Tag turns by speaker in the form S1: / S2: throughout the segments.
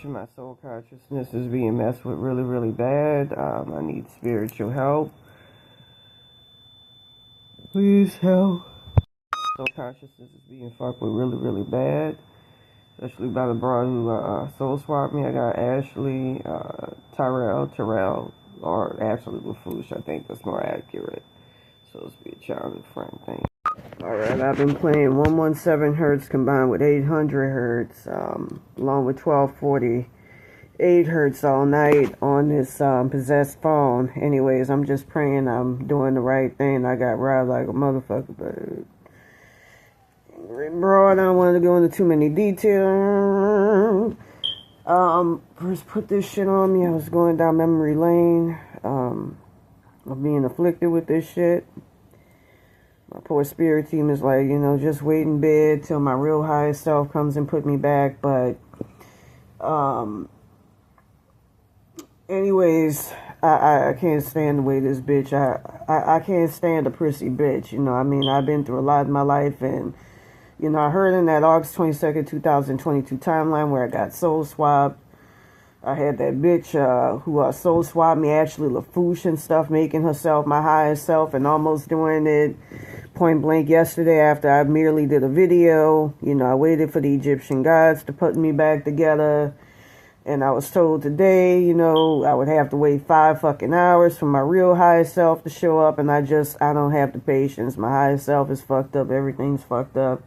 S1: My soul consciousness is being messed with really, really bad. I need spiritual help. Please help. Soul consciousness is being fucked with really, really bad. Especially by the broad who soul swapped me. I got Ashley, Terrell, or Ashley LaFouche, I think that's more accurate. So it's be a childhood friend thing. Alright, I've been playing 117 hertz combined with 800 hertz, along with 1248 hertz all night on this possessed phone. Anyways, I'm just praying I'm doing the right thing. I got robbed like a motherfucker, but bro, I don't want to go into too many details. First put this shit on me. I was going down memory lane, of being afflicted with this shit. My poor spirit team is like, just wait in bed till my real highest self comes and put me back. But, anyways, I can't stand the way this bitch, I can't stand a prissy bitch, I've been through a lot in my life, and, I heard in that August 22nd, 2022 timeline where I got soul swapped. I had that bitch who soul swapped me, actually LaFouche and stuff, making herself my highest self and almost doing it point blank yesterday after I merely did a video. I waited for the Egyptian gods to put me back together. And I was told today, I would have to wait 5 fucking hours for my real highest self to show up. And I don't have the patience. My highest self is fucked up. Everything's fucked up.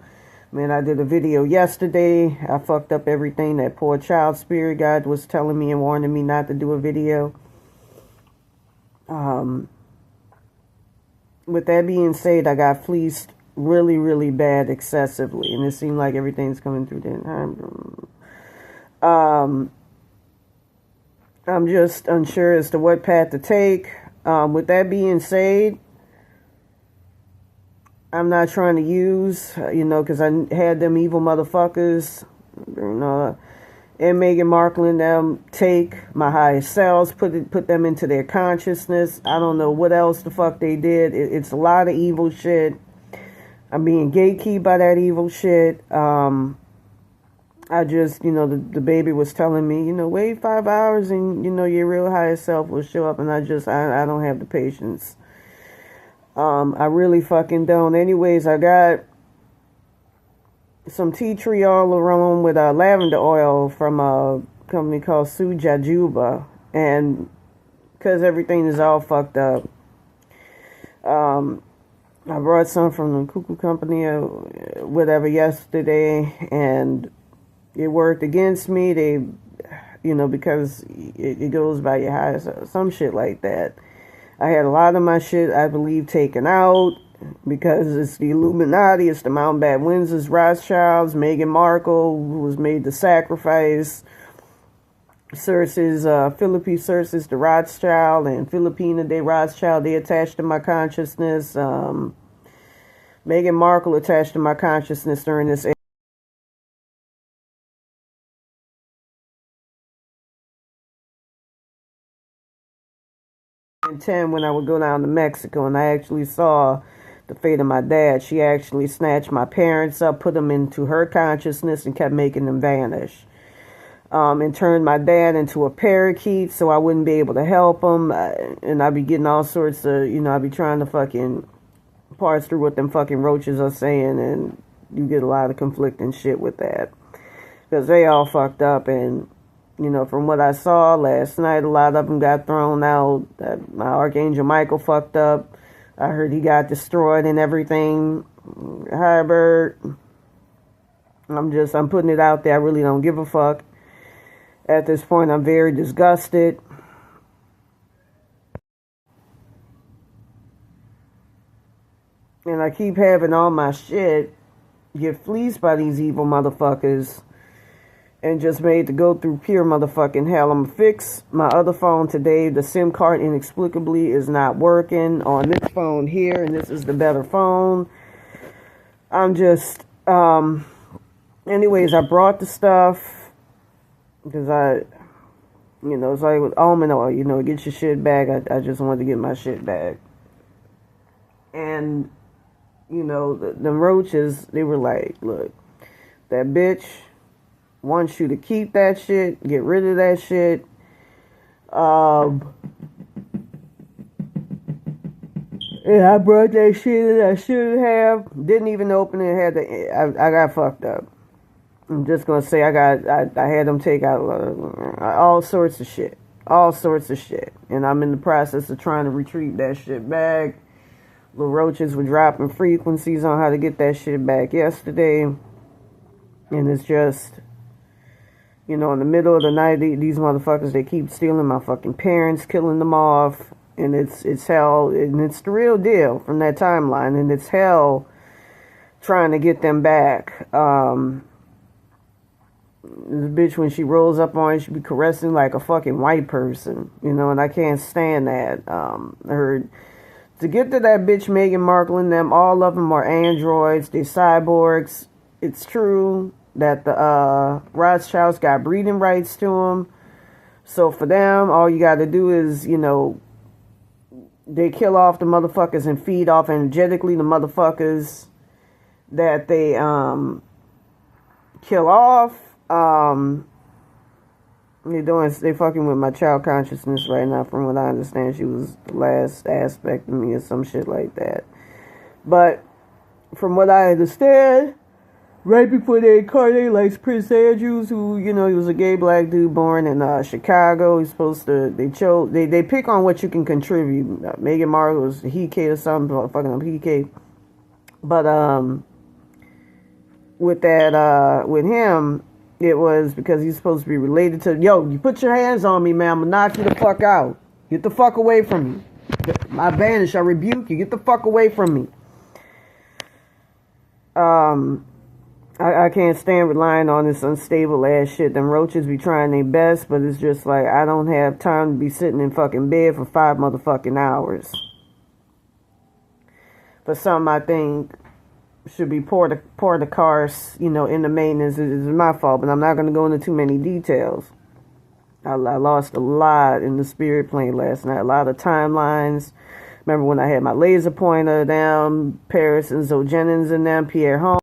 S1: Man, I did a video yesterday. I fucked up everything. That poor child spirit guide was telling me and warning me not to do a video. With that being said, I got fleeced really, really bad, excessively. And it seemed like everything's coming through the I'm just unsure as to what path to take. With that being said, I'm not trying to use, because I had them evil motherfuckers, and Meghan Markle and them take my highest selves, put them into their consciousness. I don't know what else the fuck they did. It's a lot of evil shit. I'm being gatekeeped by that evil shit. I just, the baby was telling me, wait 5 hours and, your real highest self will show up. And I don't have the patience. I really fucking don't. Anyways, I got some tea tree all around with lavender oil from a company called Sujajuba, and because everything is all fucked up, I brought some from the cuckoo company or whatever yesterday, and it worked against me. They, because it goes by your highest, some shit like that. I had a lot of my shit, I believe, taken out because it's the Illuminati, it's the Mountbatten Windsors, Rothschilds, Meghan Markle, who was made to sacrifice, Cersei's, Philippe Cersei's the Rothschild, and Filipina de Rothschild, they attached to my consciousness. Meghan Markle attached to my consciousness during this 10 when I would go down to Mexico, and I actually saw the fate of my dad. She actually snatched my parents up, put them into her consciousness, and kept making them vanish. And turned my dad into a parakeet so I wouldn't be able to help him. And I'd be getting all sorts of, I'd be trying to fucking parse through what them fucking roaches are saying, and you get a lot of conflicting shit with that. Because they all fucked up, and from what I saw last night, a lot of them got thrown out. My Archangel Michael fucked up. I heard he got destroyed and everything. Hi, Bert. I'm putting it out there. I really don't give a fuck. At this point, I'm very disgusted. And I keep having all my shit get fleeced by these evil motherfuckers. And just made to go through pure motherfucking hell. I'm gonna fix my other phone today. The SIM card inexplicably is not working on this phone here, and this is the better phone. I'm just, anyways, I brought the stuff because it's like with almond oil, get your shit back. I just wanted to get my shit back. And, the roaches, they were like, look, that bitch wants you to keep that shit, get rid of that shit. Yeah, I brought that shit that I should have. Didn't even open it. I got fucked up. I'm just gonna say I had them take out all sorts of shit. All sorts of shit. And I'm in the process of trying to retrieve that shit back. The roaches were dropping frequencies on how to get that shit back yesterday. And it's just, in the middle of the night, these motherfuckers, they keep stealing my fucking parents, killing them off. And it's hell, and it's the real deal from that timeline. And it's hell trying to get them back. This bitch, when she rolls up on you, she be caressing like a fucking white person, and I can't stand that. To get to that bitch Meghan Markle and them, all of them are androids, they're cyborgs. It's true that the Rothschilds got breeding rights to them. So for them, all you gotta do is, they kill off the motherfuckers and feed off energetically the motherfuckers that they kill off. They fucking with my child consciousness right now. From what I understand, she was the last aspect of me or some shit like that. But from what I understand, right before they incarnated, like Prince Andrews, who, he was a gay black dude born in Chicago. He's supposed to, they pick on what you can contribute. Meghan Markle was he K or something, fucking up he K. But with him, it was because he's supposed to be related to, you put your hands on me, man, I'm gonna knock you the fuck out. Get the fuck away from me. I banish, I rebuke you. Get the fuck away from me. I can't stand relying on this unstable ass shit. Them roaches be trying their best, but it's just like, I don't have time to be sitting in fucking bed for 5 motherfucking hours. For something I think should be pour the cars, in the maintenance. It's my fault, but I'm not going to go into too many details. I lost a lot in the spirit plane last night. A lot of timelines. Remember when I had my laser pointer down, Paris and Zoe Jennings and them, Pierre Holmes.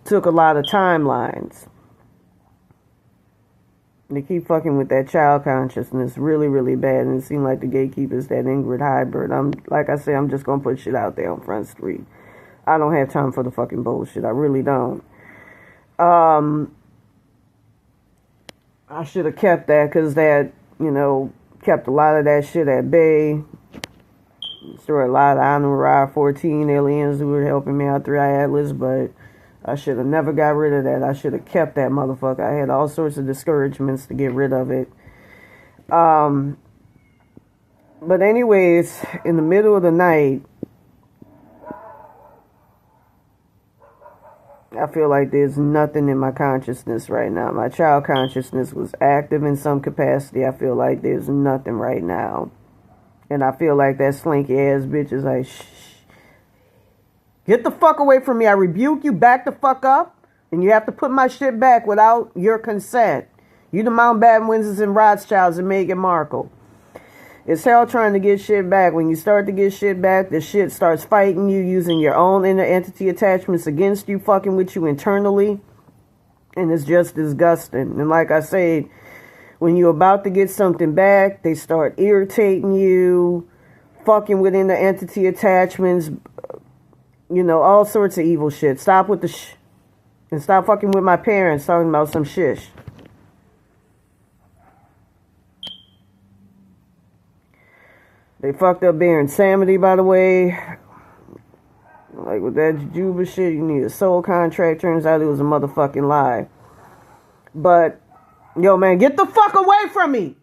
S1: Took a lot of timelines. They keep fucking with that child consciousness really, really bad, and it seems like the gatekeeper's that Ingrid hybrid. Like I say, I'm just gonna put shit out there on Front Street. I don't have time for the fucking bullshit. I really don't. I should have kept that, because that, kept a lot of that shit at bay. Destroyed a lot of Anurai 14 aliens who were helping me out through Atlas, but I should have never got rid of that. I should have kept that motherfucker. I had all sorts of discouragements to get rid of it. But anyways, in the middle of the night, I feel like there's nothing in my consciousness right now. My child consciousness was active in some capacity. I feel like there's nothing right now. And I feel like that slinky ass bitch is like, shh. Get the fuck away from me. I rebuke you. Back the fuck up. And you have to put my shit back without your consent. You the Mountbatten Windsors and Rothschilds and Meghan Markle. It's hell trying to get shit back. When you start to get shit back, the shit starts fighting you, using your own inner entity attachments against you, fucking with you internally. And it's just disgusting. And like I said, when you're about to get something back, they start irritating you, fucking with inner entity attachments, all sorts of evil shit. Stop with the and stop fucking with my parents talking about some shish. They fucked up Baron Samedi, by the way. Like with that Jujuba shit, you need a soul contract. Turns out it was a motherfucking lie. But, yo man, get the fuck away from me!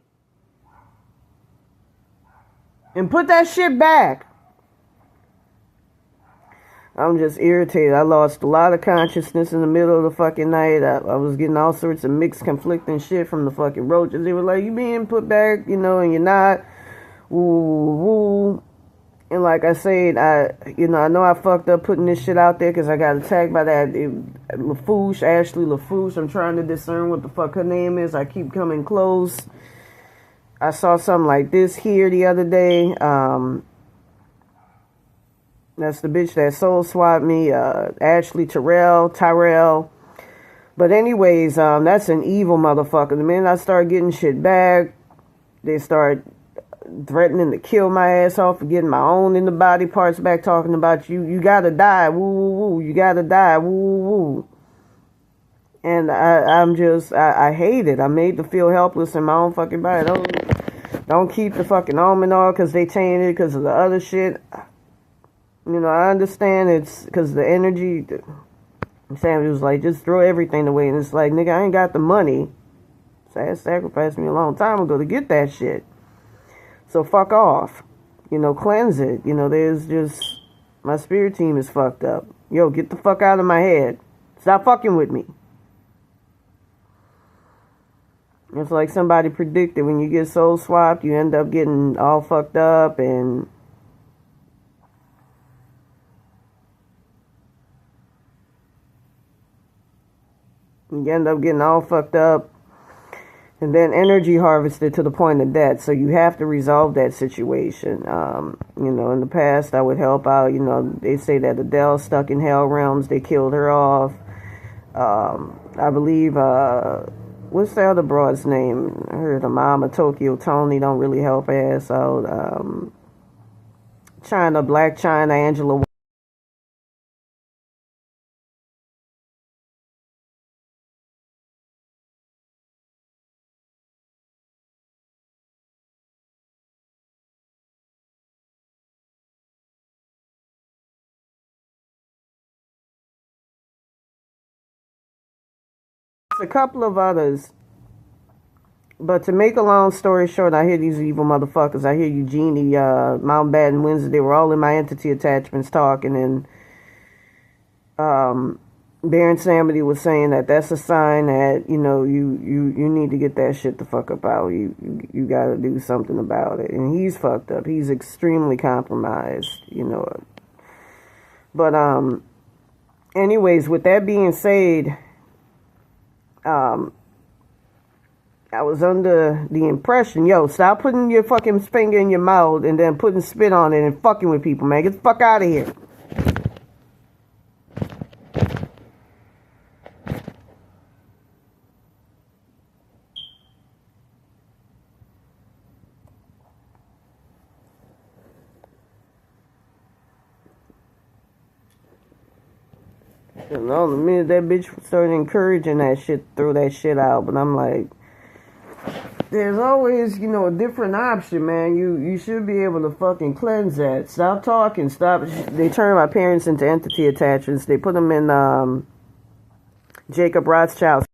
S1: And put that shit back. I'm just irritated. I lost a lot of consciousness in the middle of the fucking night. I was getting all sorts of mixed, conflicting shit from the fucking roaches. They were like, you being put back, and you're not. Woo, woo. And like I said, I know I fucked up putting this shit out there because I got attacked by that LaFouche, Ashley LaFouche. I'm trying to discern what the fuck her name is. I keep coming close. I saw something like this here the other day. That's the bitch that soul swapped me, Ashley Tyrell. But anyways, that's an evil motherfucker. The minute I start getting shit back, they start threatening to kill my ass off for getting my own in the body parts back, talking about you gotta die, woo woo woo, you gotta die, woo woo woo. And I hate it. I'm made to feel helpless in my own fucking body. Don't keep the fucking almond oil because they tainted it because of the other shit. I understand it's because the energy. Sam was like, just throw everything away. And it's like, nigga, I ain't got the money. So I sacrificed me a long time ago to get that shit. So fuck off. Cleanse it. There's just, my spirit team is fucked up. Yo, get the fuck out of my head. Stop fucking with me. It's like somebody predicted when you get soul swapped, you end up getting all fucked up and you end up getting all fucked up and then energy harvested to the point of death. So you have to resolve that situation. In the past, I would help out. They say that Adele stuck in hell realms. They killed her off. I believe, what's the other broad's name? I heard the mama, Tokyo Tony, don't really help ass out. Black China, Angela. A couple of others. But to make a long story short, I hear these evil motherfuckers. I hear Eugenie, Mountbatten Windsor. They were all in my entity attachments talking, and Baron Samedi was saying that that's a sign that you need to get that shit the fuck up out. You got to do something about it. And he's fucked up. He's extremely compromised. But anyways, with that being said. I was under the impression, stop putting your fucking finger in your mouth and then putting spit on it and fucking with people, man. Get the fuck out of here. You know, the minute that bitch started encouraging that shit, throw that shit out. But I'm like, there's always, you know, a different option, man. You should be able to fucking cleanse that. Stop talking. Stop. They turn my parents into entity attachments. They put them in Jacob Rothschild.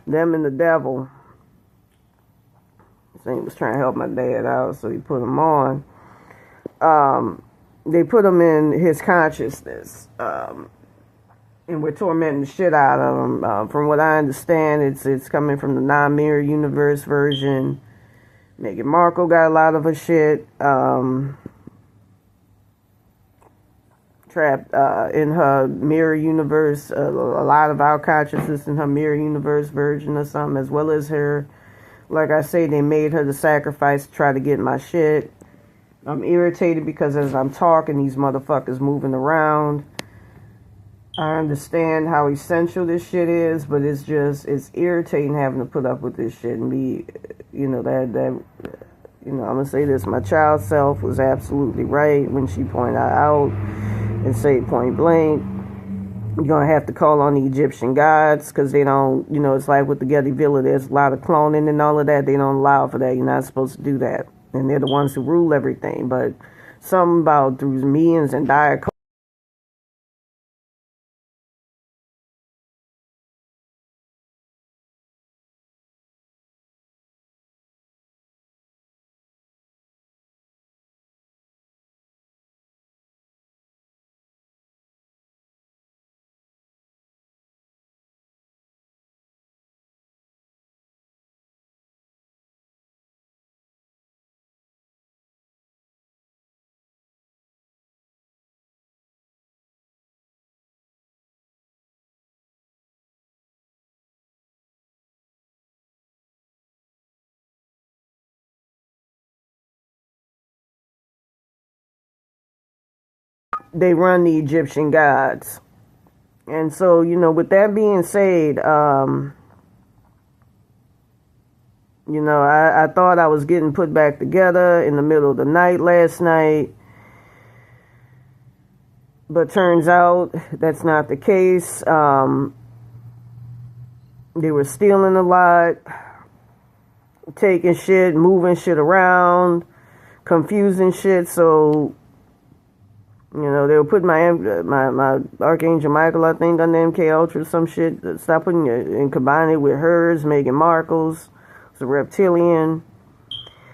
S1: Them and the devil. He was trying to help my dad out, so he put them on. They put him in his consciousness, and we're tormenting the shit out of him. From what I understand, it's coming from the non-mirror universe version. Meghan Markle got a lot of her shit trapped in her mirror universe. A lot of our consciousness in her mirror universe version or something, as well as her. Like I say, they made her the sacrifice to try to get my shit. I'm irritated because as I'm talking, these motherfuckers moving around. I understand how essential this shit is, but it's irritating having to put up with this shit and be, I'm gonna say this, my child self was absolutely right when she pointed out and say point blank, you're gonna have to call on the Egyptian gods because they don't, it's like with the Getty Villa, there's a lot of cloning and all of that. They don't allow for that. You're not supposed to do that. And they're the ones who rule everything. But something about through millions and diet they run the Egyptian gods. And so, with that being said, I thought I was getting put back together in the middle of the night last night. But turns out that's not the case. They were stealing a lot, taking shit, moving shit around, confusing shit. So, they were putting my Archangel Michael, I think, on the MK Ultra or some shit. Stop putting it and combining it with hers, Meghan Markle's. It's a reptilian.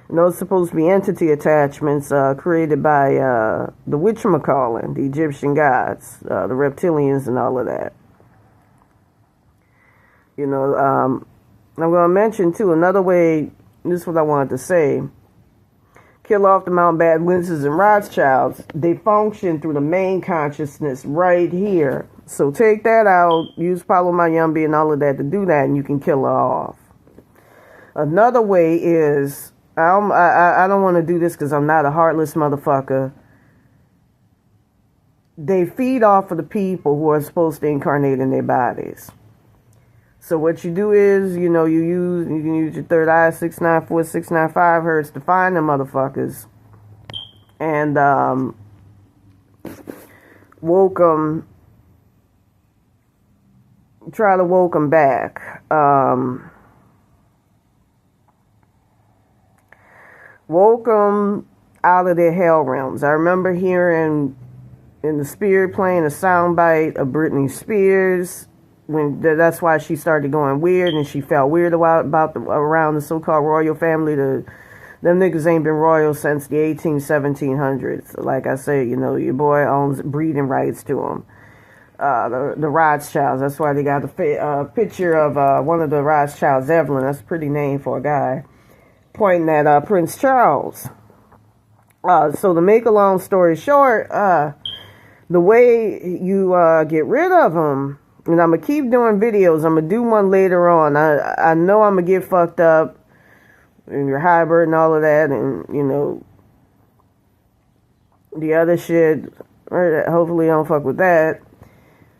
S1: And those are supposed to be entity attachments created by the whatchamacallit, the Egyptian gods, the reptilians and all of that. I'm going to mention, too, another way, this is what I wanted to say. Kill off the Mountbatten Windsors and Rothschilds. They function through the main consciousness right here. So take that out, use Palo Mayumbi and all of that to do that, and you can kill her off. Another way is, I don't want to do this because I'm not a heartless motherfucker. They feed off of the people who are supposed to incarnate in their bodies. So what you do is, you can use your third eye, 694, 695 hertz to find them motherfuckers. And try to woke them back. Woke them out of their hell realms. I remember hearing in the spirit playing a soundbite of Britney Spears. That's why she started going weird, and she felt weird around the so-called royal family. Them niggas ain't been royal since the 1700s. Like I say, your boy owns breeding rights to them. The Rothschilds. That's why they got a picture of one of the Rothschilds, Evelyn. That's a pretty name for a guy, pointing at Prince Charles. So to make a long story short, the way you get rid of them. And I'm going to keep doing videos. I'm going to do one later on. I know I'm going to get fucked up. And your hybrid and all of that. And, the other shit. Hopefully I don't fuck with that.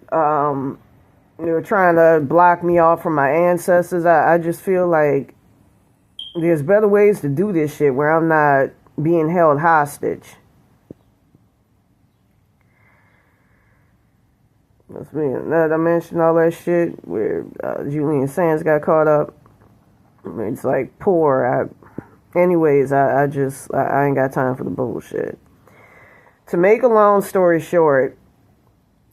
S1: They were trying to block me off from my ancestors. I just feel like there's better ways to do this shit where I'm not being held hostage. That's me. I mentioned all that shit where Julian Sands got caught up. It's like poor. Anyways, I ain't got time for the bullshit. To make a long story short,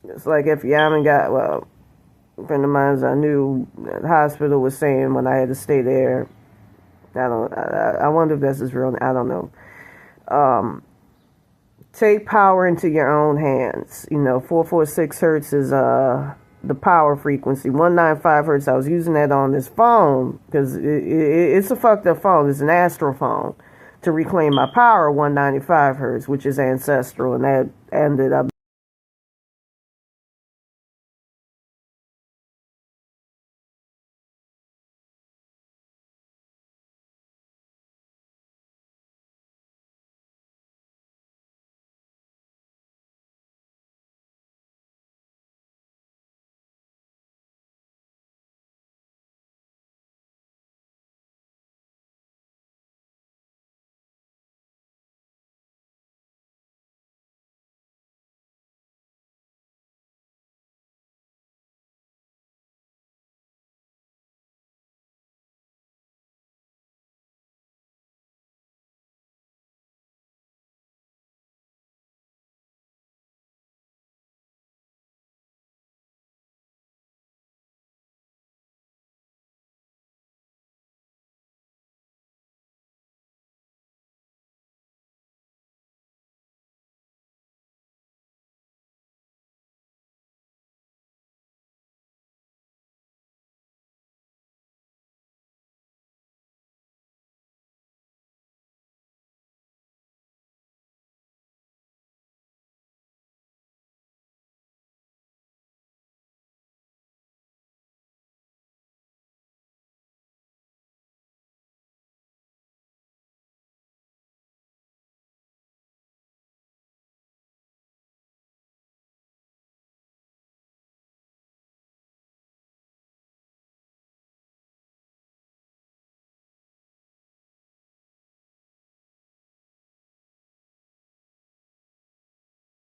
S1: it's like if you haven't got, a friend of mine I knew at the hospital was saying when I had to stay there. I wonder if that's his real name. I don't know. Take power into your own hands. 446 hertz is the power frequency. 195 hertz. I was using that on this phone because it's a fucked up phone. It's an astral phone. To reclaim my power, 195 hertz, which is ancestral, and that ended up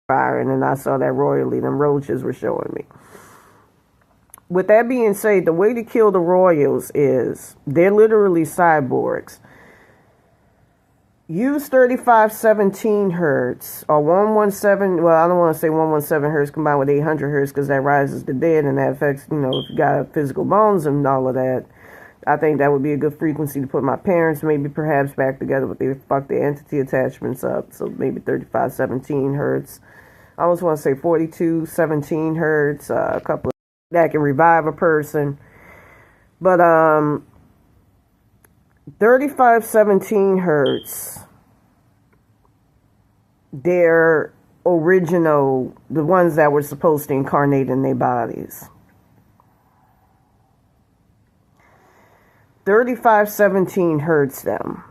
S1: fire, and then I saw that royally. Them roaches were showing me. With that being said, the way to kill the royals is they're literally cyborgs. Use 3517 hertz or 117. Well, I don't want to say 117 hertz combined with 800 hertz because that rises the dead and that affects, if you got physical bones and all of that. I think that would be a good frequency to put my parents maybe perhaps back together, but they fuck their entity attachments up. So maybe 3517 hertz. I almost want to say 4217 hertz. A couple of that can revive a person. But 3517 hertz, they're original, the ones that were supposed to incarnate in their bodies. 3517 hertz them,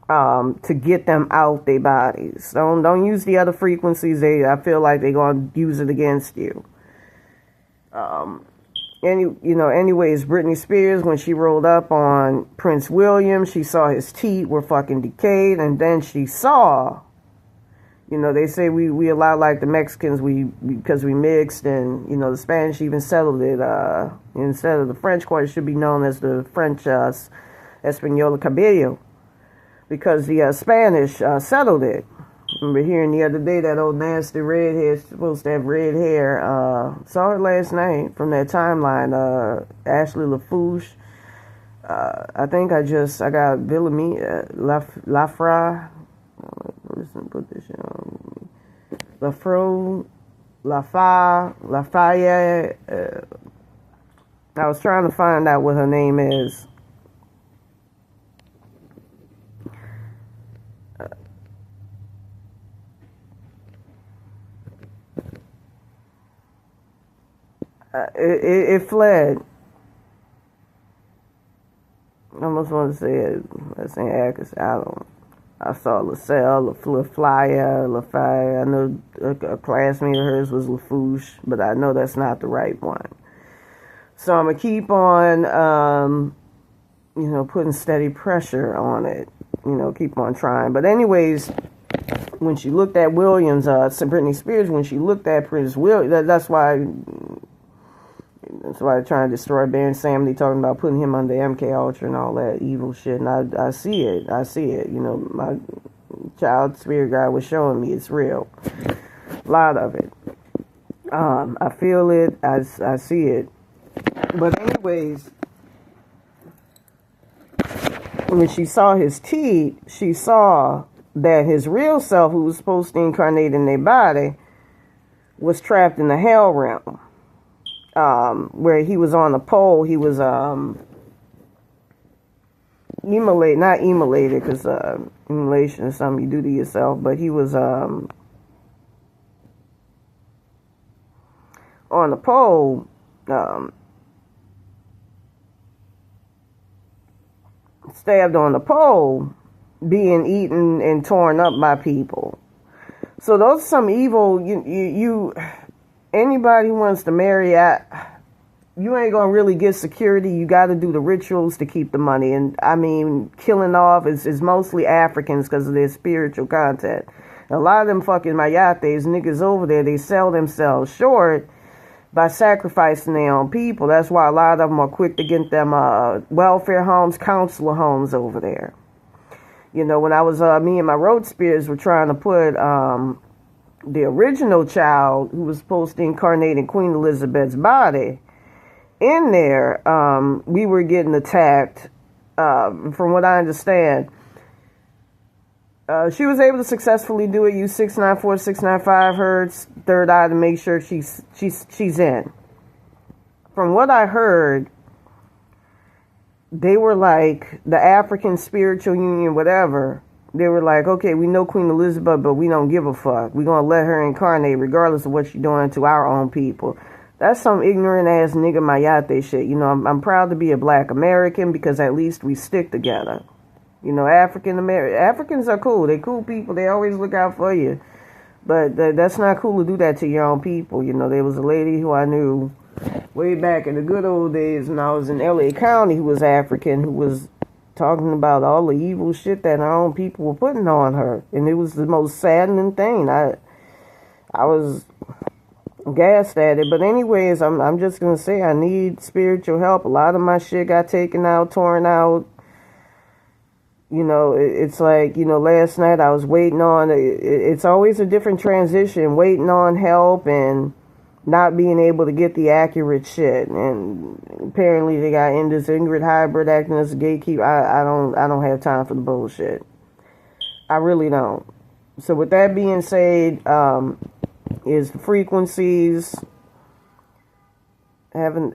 S1: to get them out their bodies. Don't use the other frequencies. I feel like they're gonna use it against you. Anyways, Britney Spears, when she rolled up on Prince William, she saw his teeth were fucking decayed, and then she saw, they say we a lot like the Mexicans, because we mixed, and, the Spanish even settled it, instead of the French court, it should be known as the French, Española Cabello, because the Spanish settled it. I remember hearing the other day that old nasty redhead supposed to have red hair. Saw her last night from that timeline. Ashley LaFouche. I think I got LaFra. Put this on. Lafayette. I was trying to find out what her name is. It fled. I almost want to say it. Let's say actress. I saw LaCaz, LaFaya. I know a classmate of hers was LaFouche, but I know that's not the right one. So I'm gonna keep on, putting steady pressure on it. Keep on trying. But anyways, when she looked at Williams, Britney Spears, when she looked at Prince William, that's why they're trying to destroy Baron Sam. They talking about putting him under MK Ultra and all that evil shit. And I see it. My child spirit guide was showing me it's real. A lot of it. I feel it. I see it. But anyways, when she saw his teeth, she saw that his real self, who was supposed to incarnate in their body, was trapped in the hell realm. Where he was on the pole, he was not immolated, because immolation is something you do to yourself, but he was on the pole, stabbed on the pole, being eaten and torn up by people. So those are some evil, anybody who wants to marry, you ain't gonna really get security. You got to do the rituals to keep the money. And I mean, killing off is mostly Africans because of their spiritual content. A lot of them fucking mayates, niggas over there, they sell themselves short by sacrificing their own people. That's why a lot of them are quick to get them welfare homes, counselor homes over there. When I was, me and my road spirits were trying to put the original child, who was supposed to incarnate in Queen Elizabeth's body, in there, we were getting attacked. From what I understand, she was able to successfully do it. Use 694, 695 hertz, third eye, to make sure she's in. From what I heard, they were like the African Spiritual Union, whatever. They were like, okay, we know Queen Elizabeth, but we don't give a fuck. We're going to let her incarnate regardless of what she's doing to our own people. That's some ignorant ass nigga mayate shit. I'm proud to be a black American because at least we stick together. Africans are cool. They cool people. They always look out for you. But that's not cool to do that to your own people. There was a lady who I knew way back in the good old days when I was in LA County who was African, who was talking about all the evil shit that our own people were putting on her. And it was the most saddening thing. I I was gassed at it. But anyways, I'm just gonna say I need spiritual help. A lot of my shit got taken out, torn out. It's like, last night I was waiting on, it's always a different transition, waiting on help and not being able to get the accurate shit. And apparently they got in this Ingrid hybrid acting as a gatekeeper. I don't have time for the bullshit. I really don't. So with that being said, is the frequencies having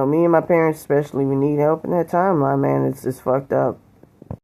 S1: me and my parents especially, we need help in that timeline, man. It's fucked up.